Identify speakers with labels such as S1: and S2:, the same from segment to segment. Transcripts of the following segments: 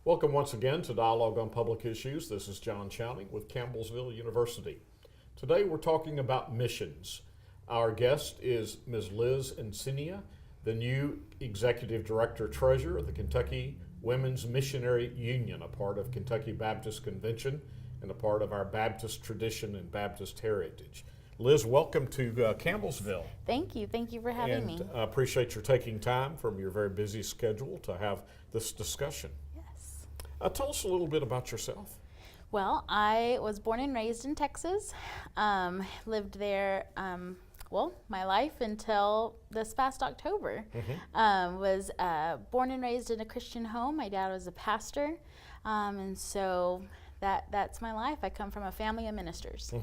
S1: Welcome once again to Dialogue on Public Issues. This is John Chowning with Campbellsville University. Today we're talking about missions. Our guest is Ms. Liz Encinia, the new Executive Director Treasurer of the Kentucky Womens Missionary Union, a part of Kentucky Baptist Convention and a part of our Baptist tradition and Baptist heritage. Liz, welcome to Campbellsville.
S2: Thank you. Thank you for having me.
S1: I appreciate your taking time from your very busy schedule to have this discussion.
S2: Yes.
S1: Tell us a little bit about yourself.
S2: Well, I was born and raised in Texas. Lived there, my life until this past October. Was born and raised in a Christian home. My dad was a pastor, and so that's my life. I come from a family of ministers.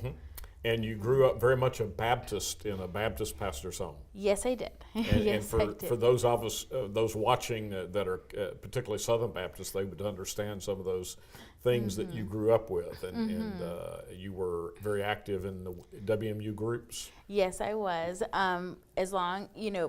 S1: And you grew up very much a Baptist in a Baptist pastor's home.
S2: Yes, I did.
S1: And for those of us, those watching that are particularly Southern Baptists, they would understand some of those things that you grew up with. And you were very active in the WMU groups.
S2: Yes, I was.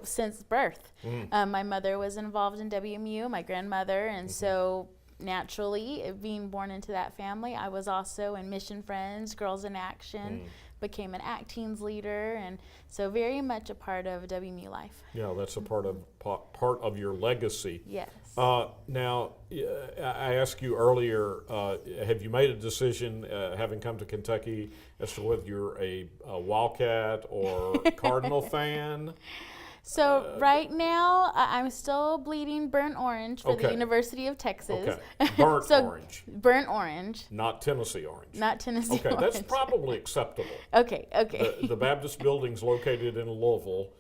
S2: Since birth. My mother was involved in WMU, my grandmother, and so naturally, being born into that family, I was also in Mission Friends, Girls in Action, became an ACT Teens leader, and so very much a part of WMU life.
S1: Yeah, that's a part of your legacy.
S2: Yes.
S1: Now, I asked you earlier, have you made a decision, having come to Kentucky, as to whether you're a Wildcat or Cardinal fan?
S2: So right now, I'm still bleeding burnt orange for the University of Texas.
S1: Okay, burnt orange.
S2: Burnt orange.
S1: Not Tennessee orange.
S2: Not Tennessee orange.
S1: Okay, that's probably acceptable.
S2: Okay.
S1: The Baptist building's located in Louisville,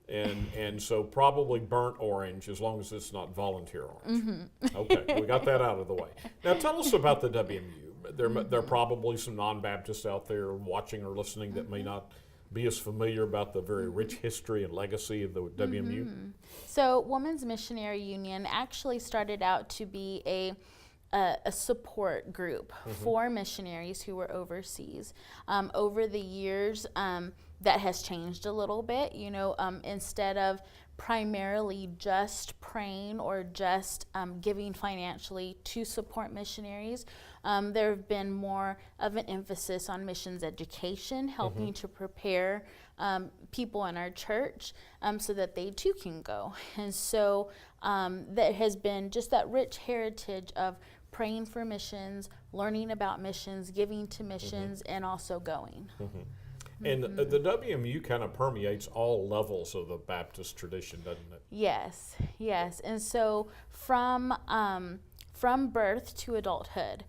S1: and so probably burnt orange, as long as it's not volunteer orange. Okay, we got that out of the way. Now tell us about the WMU. There are probably some non-Baptists out there watching or listening that may not be as familiar about the very rich history and legacy of the WMU?
S2: So Womens Missionary Union actually started out to be a support group for missionaries who were overseas. Over the years, that has changed a little bit. Instead of primarily just praying or just giving financially to support missionaries, there have been more of an emphasis on missions education, helping to prepare people in our church so that they too can go. And so there has been just that rich heritage of praying for missions, learning about missions, giving to missions, and also going.
S1: And the WMU kind of permeates all levels of the Baptist tradition, doesn't it?
S2: Yes. And so from birth to adulthood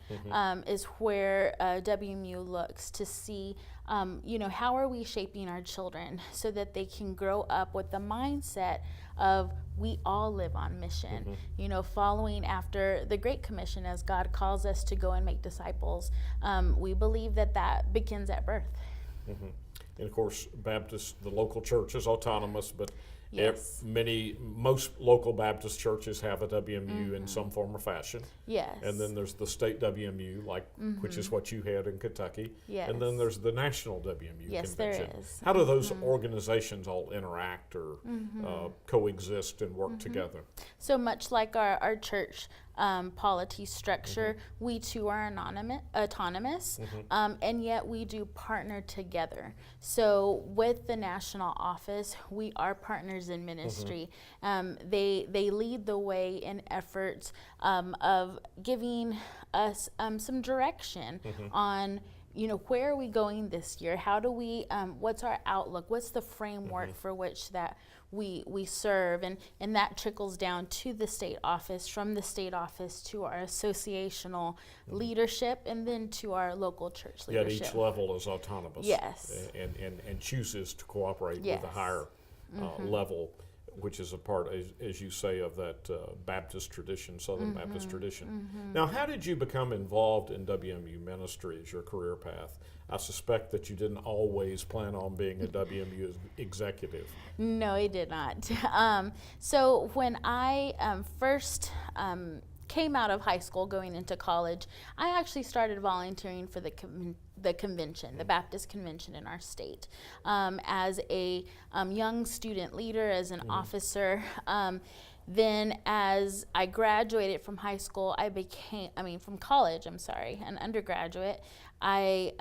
S2: is where WMU looks to see, how are we shaping our children so that they can grow up with the mindset of we all live on mission, following after the Great Commission as God calls us to go and make disciples. We believe that begins at birth.
S1: And of course, Baptist, the local church is autonomous, but
S2: yes.
S1: Most local Baptist churches have a WMU in some form or fashion.
S2: Yes.
S1: And then there's the state WMU, which is what you had in Kentucky.
S2: Yes.
S1: And then there's the national WMU
S2: yes,
S1: convention.
S2: There is.
S1: How do those organizations all interact or coexist and work together?
S2: So much like our church polity structure, we too are autonomous, and yet we do partner together. So with the national office, we are partners in ministry. They lead the way in efforts of giving us some direction on where are we going this year? How do we, what's our outlook? What's the framework for which that we serve? And that trickles down to the state office, from the state office to our associational leadership, and then to our local church leadership.
S1: Yet each level is autonomous.
S2: Yes.
S1: And chooses to cooperate with a higher level, which is a part, as you say, of that Baptist tradition, Southern Baptist tradition. Now, how did you become involved in WMU ministry as your career path? I suspect that you didn't always plan on being a WMU executive.
S2: No, I did not. So when I first came out of high school going into college, I actually started volunteering for the convention, the Baptist convention in our state. As a young student leader, as an officer, Then as I graduated from high school, from college, an undergraduate, I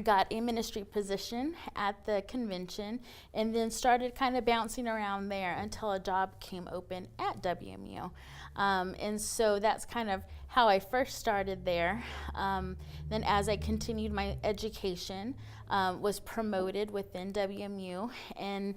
S2: got a ministry position at the convention, and then started kind of bouncing around there until a job came open at WMU. And so that's kind of how I first started there. Then as I continued my education, was promoted within WMU, and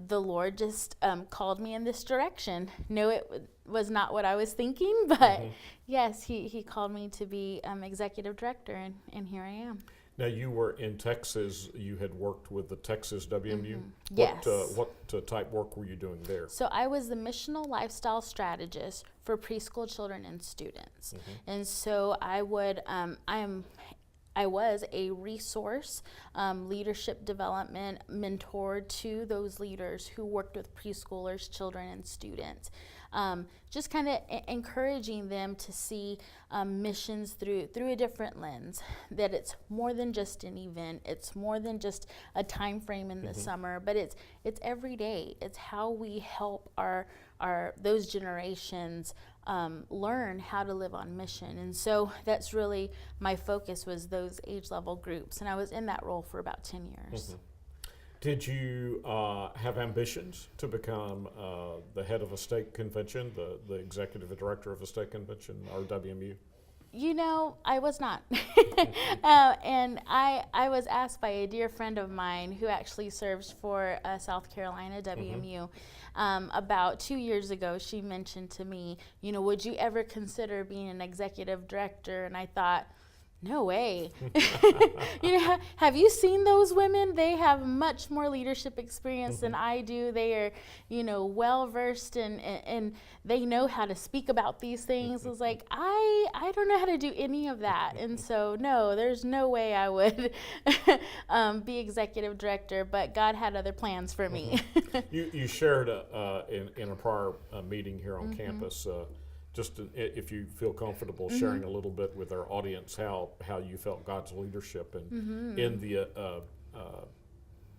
S2: the Lord just called me in this direction. No, it was not what I was thinking, but yes, he called me to be executive director, and here I am.
S1: Now, you were in Texas. You had worked with the Texas WMU.
S2: Yes.
S1: What type work were you doing there?
S2: So I was the missional lifestyle strategist for preschool children and students. And so I was a resource, leadership development mentor to those leaders who worked with preschoolers, children, and students. Just kind of encouraging them to see missions through a different lens, that it's more than just an event, it's more than just a time frame in the summer, but it's every day. It's how we help those generations learn how to live on mission. And so that's really my focus, was those age level groups, and I was in that role for about 10 years.
S1: Did you have ambitions to become the head of a state convention, the executive director of a state convention, or WMU?
S2: You know, I was not. And I was asked by a dear friend of mine who actually serves for South Carolina WMU. About 2 years ago, she mentioned to me, would you ever consider being an executive director? And I thought, no way. Have you seen those women? They have much more leadership experience than I do. They are, well versed and they know how to speak about these things. I was like, I don't know how to do any of that. And so, no, there's no way I would be executive director, but God had other plans for me.
S1: You shared in a prior meeting here on campus, if you feel comfortable sharing a little bit with our audience how you felt God's leadership in the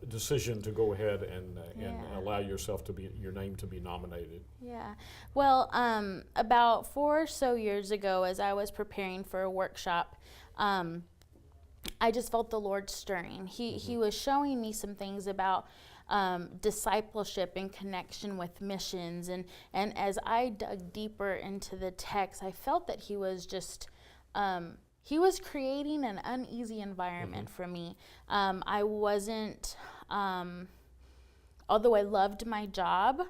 S1: decision to go ahead and allow your name to be nominated.
S2: Yeah. Well, about 4 or so years ago, as I was preparing for a workshop, I just felt the Lord stirring. He was showing me some things about discipleship and connection with missions, and as I dug deeper into the text, I felt that he was just he was creating an uneasy environment for me. I wasn't, although I loved my job,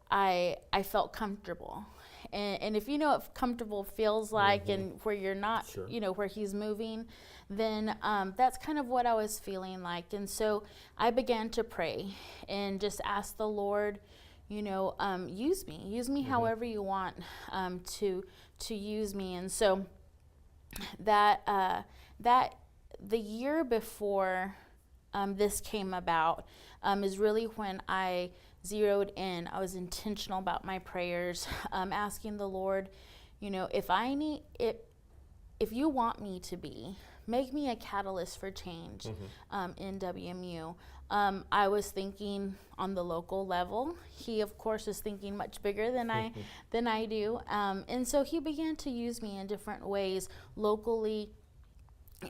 S2: I felt comfortable. And if you know what comfortable feels like, and where you're not, where he's moving, then that's kind of what I was feeling like. And so I began to pray and just ask the Lord, use me however you want to use me. And so that the year before this came about is really when I zeroed in. I was intentional about my prayers, asking the Lord, if you want me to be, make me a catalyst for change in WMU. I was thinking on the local level. He, of course, is thinking much bigger than I do. And so he began to use me in different ways, locally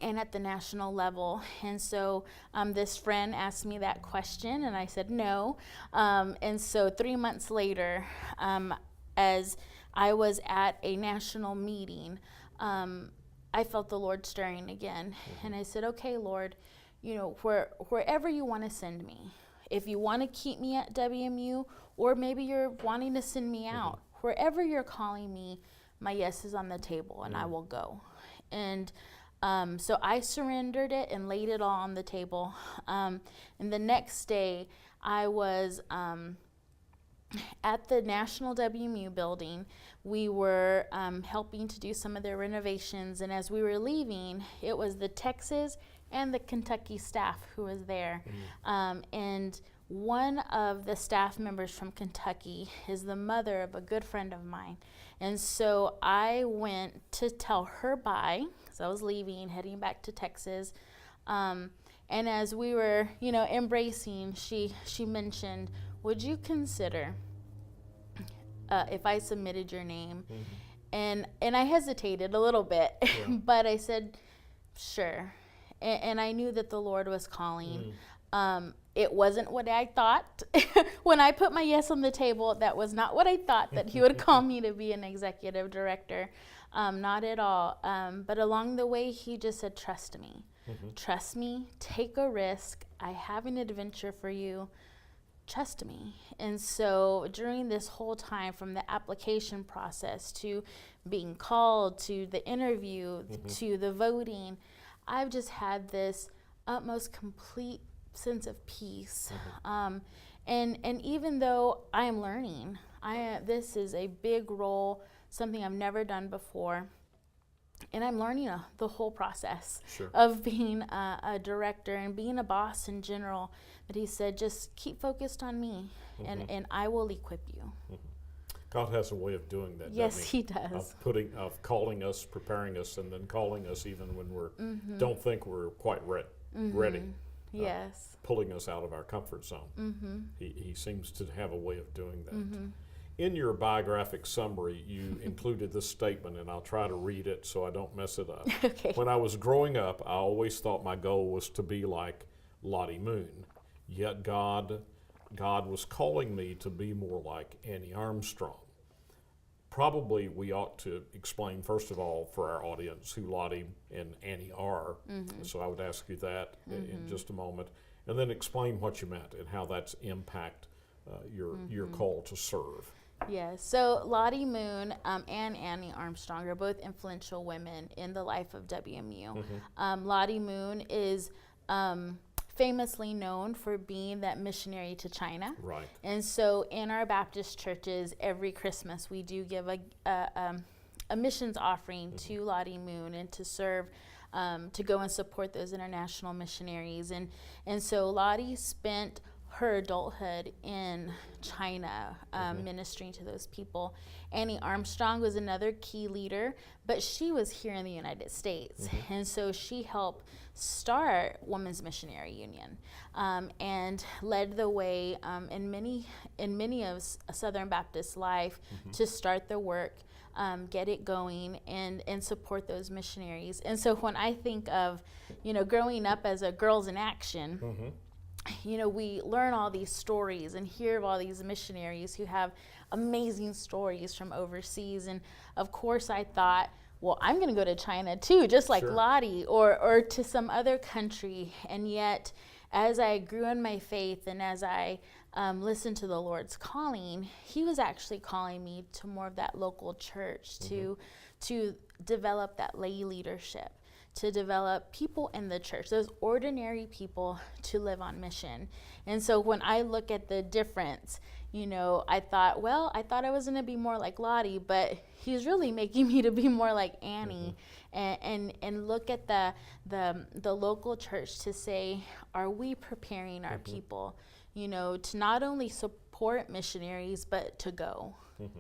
S2: and at the national level. And so this friend asked me that question, and I said no. And so 3 months later, as I was at a national meeting, I felt the Lord stirring again. And I said, okay, Lord, wherever you want to send me, if you want to keep me at WMU, or maybe you're wanting to send me out, wherever you're calling me, my yes is on the table, and I will go. And so I surrendered it and laid it all on the table. And the next day, I was at the National WMU building. We were helping to do some of their renovations, and as we were leaving, it was the Texas and the Kentucky staff who was there. And one of the staff members from Kentucky is the mother of a good friend of mine. And so I went to tell her bye, because I was leaving, heading back to Texas. And as we were, embracing, she mentioned, would you consider if I submitted your name. And I hesitated a little bit, but I said, sure. And I knew that the Lord was calling. It wasn't what I thought. When I put my yes on the table, that was not what I thought, that he would call me to be an executive director. Not at all. But along the way, he just said, trust me. Trust me. Take a risk. I have an adventure for you. Trust me. And so during this whole time, from the application process to being called to the interview to the voting, I've just had this utmost complete sense of peace. And even though I am learning, this is a big role, something I've never done before. And I'm learning the whole process of being a director and being a boss in general. But he said, just keep focused on me, and I will equip you.
S1: God has a way of doing that.
S2: Yes, he does.
S1: Of calling us, preparing us, and then calling us even when we don't think we're quite ready.
S2: Yes.
S1: Pulling us out of our comfort zone. He seems to have a way of doing that. In your biographic summary, you included this statement, and I'll try to read it so I don't mess it up.
S2: Okay.
S1: When I was growing up, I always thought my goal was to be like Lottie Moon. Yet God was calling me to be more like Annie Armstrong. Probably we ought to explain, first of all, for our audience, who Lottie and Annie are. So I would ask you that in just a moment. And then explain what you meant and how that's impact your call to serve.
S2: Yes. So Lottie Moon and Annie Armstrong are both influential women in the life of WMU. Lottie Moon is famously known for being that missionary to China.
S1: Right.
S2: And so in our Baptist churches, every Christmas we do give a missions offering to Lottie Moon and to serve, to go and support those international missionaries. And so Lottie spent her adulthood in China, ministering to those people. Annie Armstrong was another key leader, but she was here in the United States. And so she helped start Womens Missionary Union, and led the way in many of Southern Baptist life to start the work, get it going, and support those missionaries. And so when I think of, growing up as a Girls in Action, we learn all these stories and hear of all these missionaries who have amazing stories from overseas. And of course I thought, well, I'm going to go to China too, just like Lottie, or to some other country. And yet, as I grew in my faith and as I listened to the Lord's calling, he was actually calling me to more of that local church, to develop that lay leadership, to develop people in the church, those ordinary people, to live on mission. And so when I look at the difference, I thought I was going to be more like Lottie, but he's really making me to be more like Annie, and look at the local church to say, are we preparing our people, to not only support missionaries, but to go.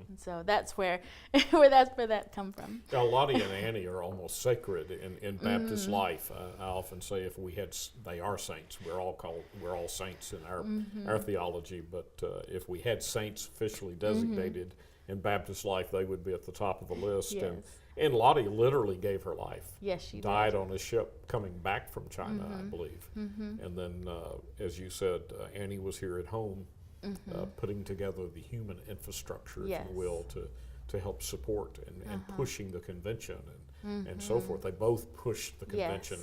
S2: And so that's where that come from.
S1: Now, Lottie and Annie are almost sacred in Baptist life. I often say they are saints. We're all saints in our theology. But if we had saints officially designated in Baptist life, they would be at the top of the list.
S2: Yes.
S1: And Lottie literally gave her life.
S2: Yes, she
S1: died
S2: did.
S1: on a ship coming back from China, I believe. And then, as you said, Annie was here at home. Putting together the human infrastructure, if you will, to help support and pushing the convention and so forth. They both pushed the convention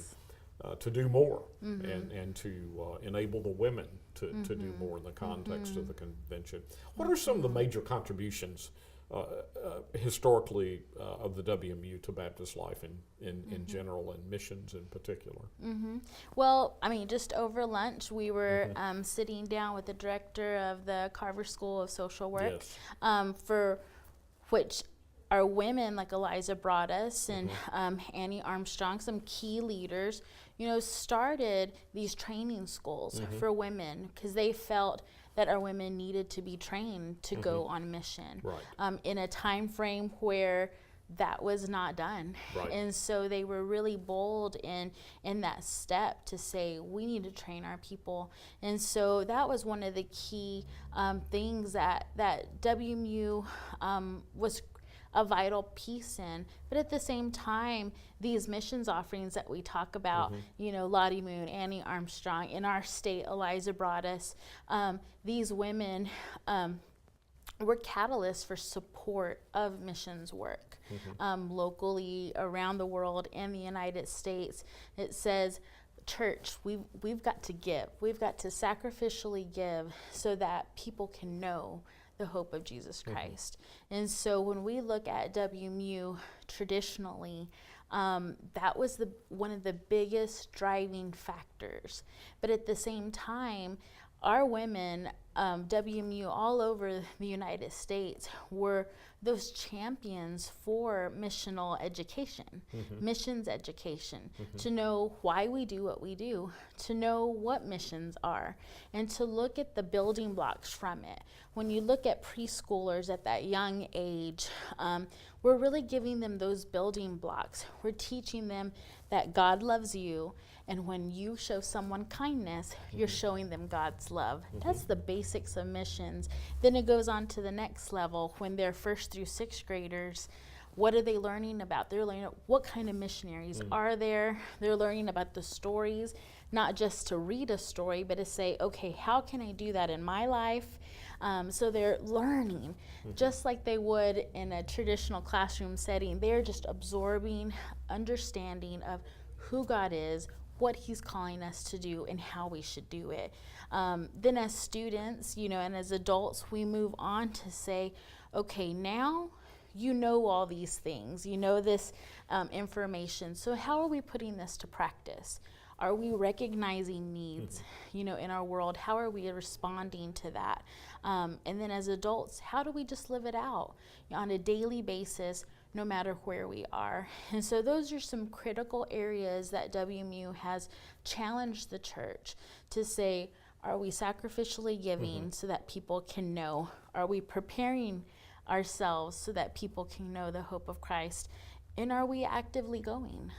S1: to do more and to enable the women to do more in the context of the convention. What are some of the major contributions historically of the WMU to Baptist life in general and missions in particular?
S2: Well, just over lunch, we were sitting down with the director of the Carver School of Social Work, for which our women like Eliza brought us and Annie Armstrong, some key leaders, started these training schools for women because they felt that our women needed to be trained to go on mission in a time frame where that was not done.
S1: Right.
S2: And so they were really bold in that step to say, we need to train our people. And so that was one of the key things that WMU was a vital piece in. But at the same time, these missions offerings that we talk about, Lottie Moon, Annie Armstrong, in our state, Eliza Broaddus, these women were catalysts for support of missions work locally, around the world, and the United States. It says, church, we've got to give. We've got to sacrificially give so that people can know the hope of Jesus Christ. And so when we look at WMU traditionally, that was one of the biggest driving factors. But at the same time, our women, WMU all over the United States, were those champions for missional education, missions education, to know why we do what we do, to know what missions are, and to look at the building blocks from it. When you look at preschoolers at that young age, we're really giving them those building blocks. We're teaching them that God loves you, and when you show someone kindness, you're showing them God's love. That's the basics of missions. Then it goes on to the next level when they're 1st through 6th graders. What are they learning about? They're learning what kind of missionaries are there. They're learning about the stories, not just to read a story, but to say, okay, how can I do that in my life? So they're learning just like they would in a traditional classroom setting. They're just absorbing understanding of who God is, what he's calling us to do, and how we should do it. Then as students, and as adults, we move on to say, okay, now you know all these things, this information. So how are we putting this to practice? Are we recognizing needs, in our world? How are we responding to that? And then as adults, how do we just live it out on a daily basis, no matter where we are? And so those are some critical areas that WMU has challenged the church to say, are we sacrificially giving so that people can know? Are we preparing ourselves so that people can know the hope of Christ? And are we actively going?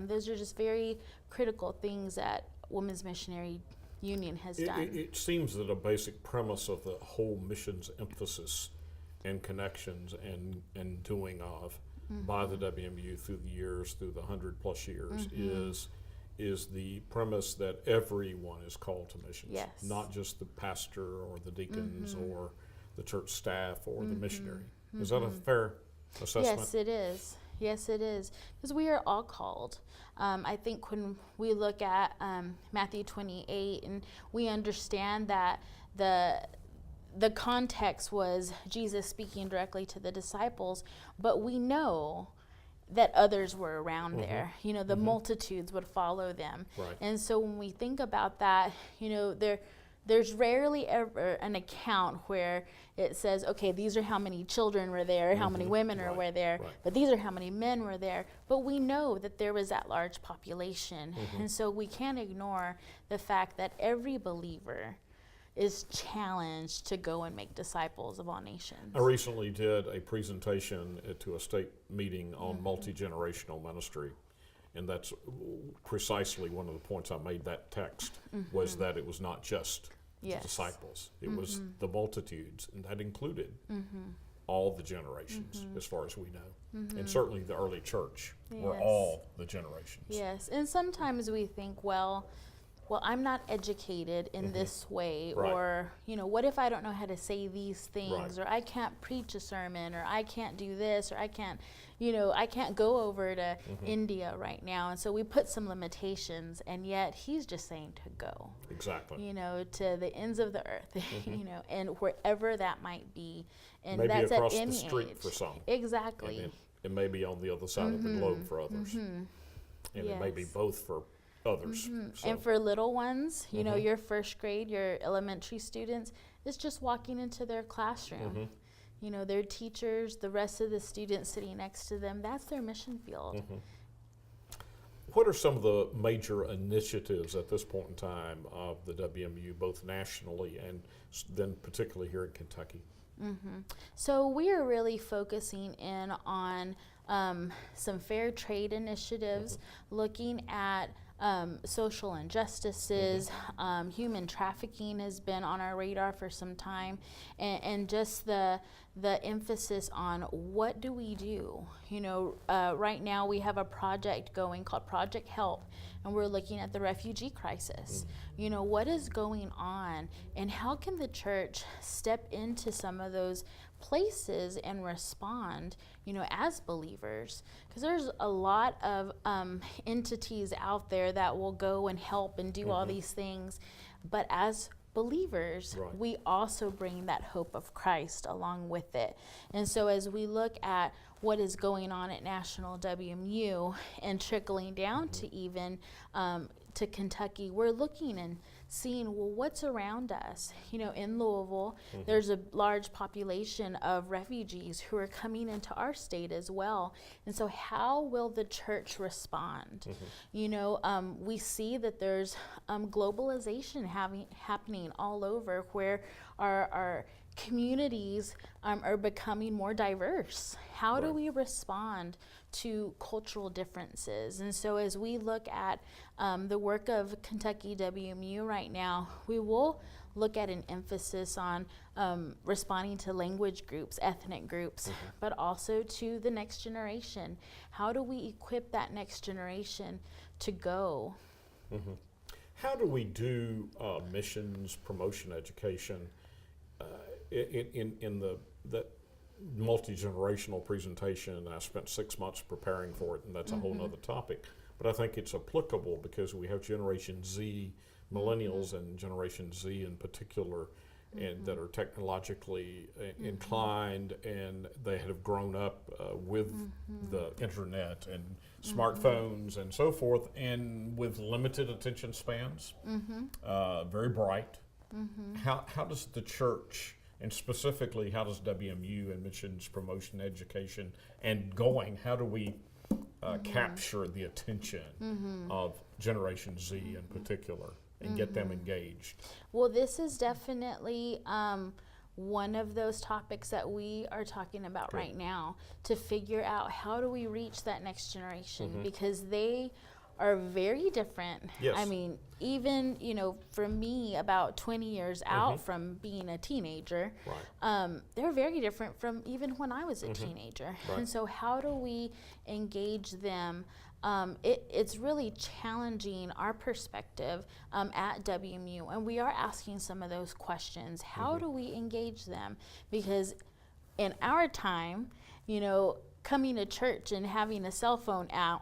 S2: Those are just very critical things that Women's Missionary Union has done.
S1: It seems that a basic premise of the whole missions emphasis and connections and doing of by the WMU through the years, through the 100+ years, is the premise that everyone is called to missions,
S2: Yes.
S1: not just the pastor or the deacons or the church staff or the missionary. Is that a fair assessment?
S2: Yes, it is. Yes, it is. Because we are all called. I think when we look at Matthew 28 and we understand that the context was Jesus speaking directly to the disciples, but we know that others were around there. The multitudes would follow them.
S1: Right.
S2: And so when we think about that, there's rarely ever an account where it says, okay, these are how many children were there, how many women were there, but these are how many men were there. But we know that there was that large population. And so we can't ignore the fact that every believer is challenged to go and make disciples of all nations.
S1: I recently did a presentation to a state meeting on multi-generational ministry, and that's precisely one of the points I made that text, was that it was not just the disciples, it was the multitudes, and that included all the generations as far as we know. And certainly the early church were all the generations.
S2: Yes, and sometimes we think, well, I'm not educated in this way,
S1: Right.
S2: or, what if I don't know how to say these things, or I can't preach a sermon, or I can't do this, or I can't go over to India right now. And so we put some limitations, and yet he's just saying to go.
S1: Exactly.
S2: To the ends of the earth, and wherever that might be. And
S1: Maybe
S2: that's
S1: across
S2: at any
S1: the street
S2: age.
S1: for some.
S2: Exactly.
S1: And it may be on the other side of the globe for others. And it may be both for others. So.
S2: And for little ones, your 1st grade, your elementary students, it's just walking into their classroom. Their teachers, the rest of the students sitting next to them, that's their mission field.
S1: What are some of the major initiatives at this point in time of the WMU, both nationally and then particularly here in Kentucky?
S2: So we are really focusing in on some fair trade initiatives, looking at social injustices. Human trafficking has been on our radar for some time, and just the emphasis on what do we do. Right now we have a project going called Project Help, and we're looking at the refugee crisis. What is going on, and how can the church step into some of those places and respond, as believers? Because there's a lot of entities out there that will go and help and do all these things, but as believers, we also bring that hope of Christ along with it. And so as we look at what is going on at National WMU and trickling down to even to Kentucky, we're looking and seeing, well, what's around us? In Louisville, there's a large population of refugees who are coming into our state as well. And so how will the church respond? We see that there's globalization happening all over, where our communities are becoming more diverse. How do we respond to cultural differences? And so as we look at the work of Kentucky WMU right now, we will look at an emphasis on responding to language groups, ethnic groups, but also to the next generation. How do we equip that next generation to go?
S1: How do we do missions, promotion, education in the multi-generational presentation? I spent 6 months preparing for it, and that's a whole nother topic. But I think it's applicable because we have Generation Z, millennials, and Generation Z in particular, and that are technologically inclined, and they have grown up with the internet and smartphones and so forth, and with limited attention spans, very bright. How does the church, and specifically how does WMU and missions, promotion, education, and going, how do we capture the attention of Generation Z in particular and get them engaged?
S2: Well, this is definitely one of those topics that we are talking about right now, to figure out how do we reach that next generation, because they are very different.
S1: Yes.
S2: I mean, even, for me, about 20 years out from being a teenager, they're very different from even when I was a teenager. And so how do we engage them? It's really challenging our perspective at WMU, and we are asking some of those questions. How do we engage them? Because in our time, coming to church and having a cell phone out,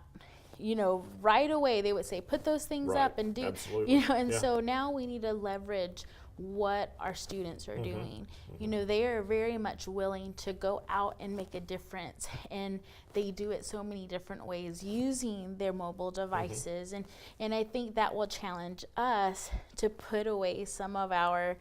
S2: right away they would say, put those things up and do, and so now we need to leverage what our students are doing. They are very much willing to go out and make a difference, and they do it so many different ways using their mobile devices, and I think that will challenge us to put away some of our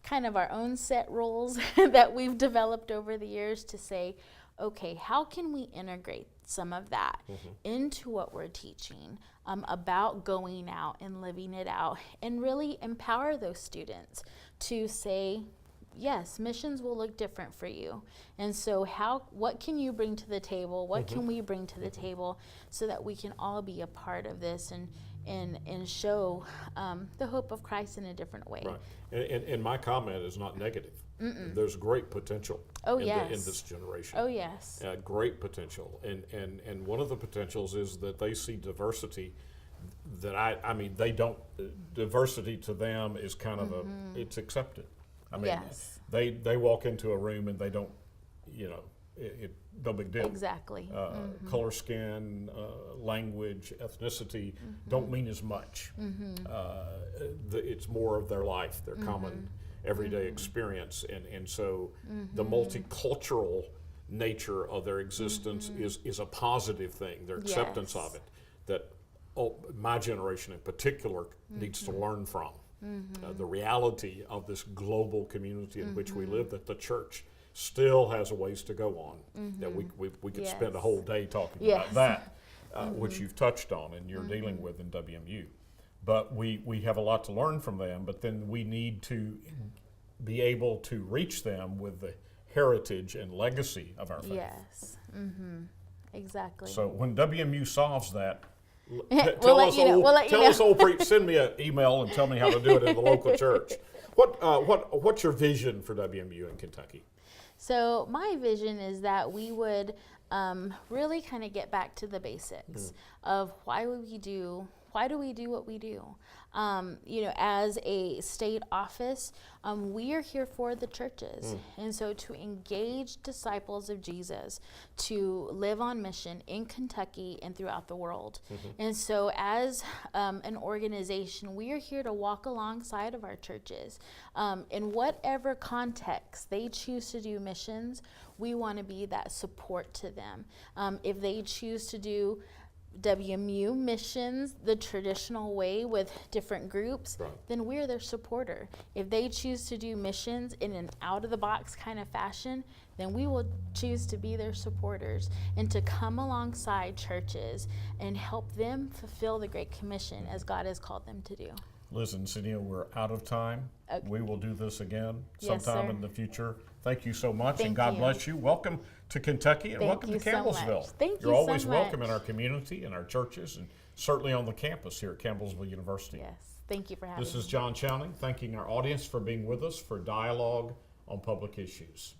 S2: kind of our own set rules that we've developed over the years, to say, okay, how can we integrate some of that into what we're teaching about going out and living it out, and really empower those students to say, yes, missions will look different for you. And so what can you bring to the table? What can we bring to the table, so that we can all be a part of this and show the hope of Christ in a different way.
S1: Right. And my comment is not negative. There's great potential in this generation.
S2: Oh, yes.
S1: Great potential. And one of the potentials is that they see diversity that I mean, they don't, diversity to them is kind of it's accepted. I mean, they walk into a room and they don't, no big deal.
S2: Exactly.
S1: Color, skin, language, ethnicity don't mean as much. It's more of their life, their common everyday experience, and so the multicultural nature of their existence is a positive thing. Their acceptance of it, that my generation in particular needs to learn from. The reality of this global community in which we live, that the church still has a ways to go on. That we could spend a whole day talking about that, which you've touched on and you're dealing with in WMU. But we have a lot to learn from them, but then we need to be able to reach them with the heritage and legacy of our faith.
S2: Yes. Exactly.
S1: So when WMU solves that,
S2: We'll let you know. We'll let you
S1: tell
S2: know.
S1: us, old preach, send me an email and tell me how to do it in the local church. What's your vision for WMU in Kentucky?
S2: So my vision is that we would really kind of get back to the basics of why do we do what we do. As a state office, we are here for the churches. And so to engage disciples of Jesus to live on mission in Kentucky and throughout the world. And so as an organization, we are here to walk alongside of our churches. In whatever context they choose to do missions, we want to be that support to them. If they choose to do WMU missions the traditional way with different groups, then we're their supporter. If they choose to do missions in an out-of-the-box kind of fashion, then we will choose to be their supporters and to come alongside churches and help them fulfill the Great Commission as God has called them to do.
S1: Liz and Encinia, we're out of time.
S2: Okay.
S1: We will do this again
S2: Yes,
S1: sometime
S2: sir.
S1: in the future. Thank you so much, and
S2: Thank
S1: God
S2: you.
S1: bless you. Welcome to Kentucky, and
S2: Thank
S1: welcome to
S2: you so much.
S1: Campbellsville.
S2: Thank
S1: You're
S2: you so
S1: always welcome in
S2: much.
S1: our community, in our churches, and certainly on the campus here at Campbellsville University.
S2: Yes, thank you for having me.
S1: This is John Chowning, thanking our audience for being with us for Dialogue on Public Issues.